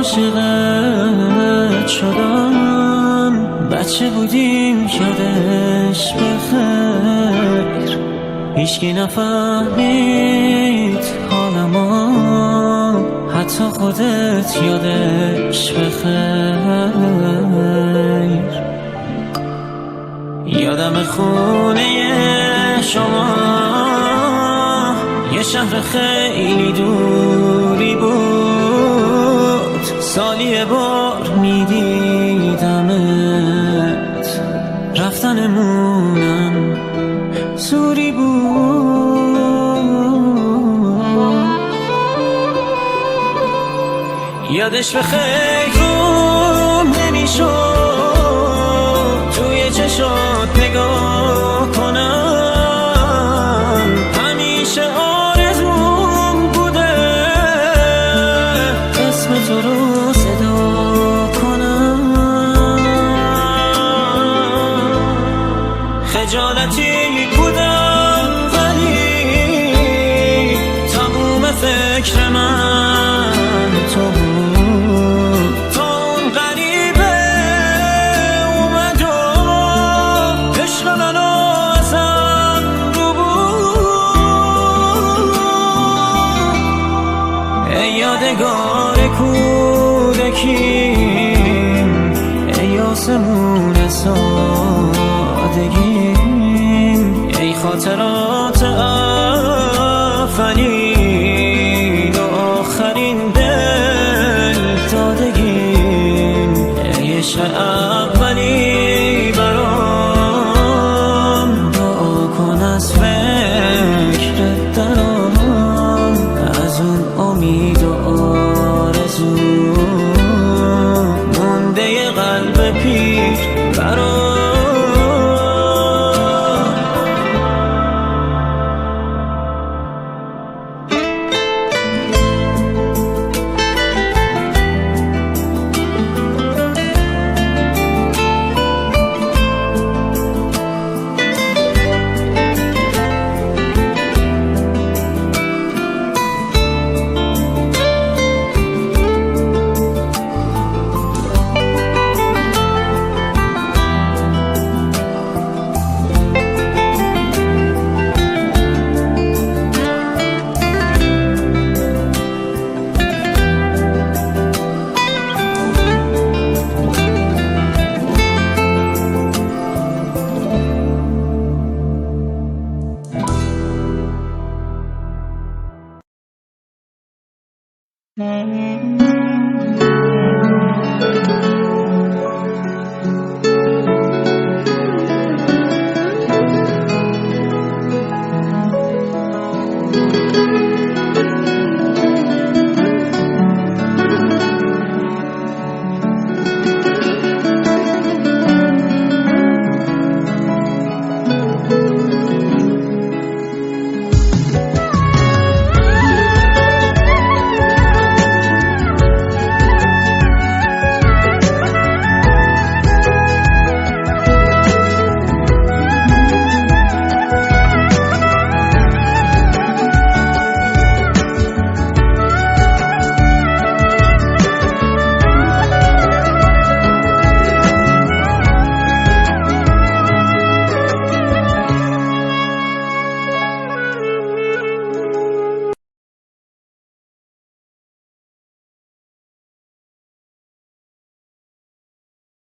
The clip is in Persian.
عاشقت شدم، بچه بودیم یادش بخیر، هیچکی نفهمید حالمو، حتی خودت یادش بخیر. یادم خونه شما یه شهر خیلی دوری بود، سالی یه بار میدیدمت، رفتنمونم زوری بود. یادش به خیرم نمیشد توی چشات نگاه کنم، همیشه آرزوم بوده اسم تو رو صدا کنم. خجالتی بودم ولی تموم فکر من تو بود، تا اون غریبه اومد و عشق منو ازم رو بود. ای یادگار کودکیم، ای آسمون سادگیم، ای خاطرات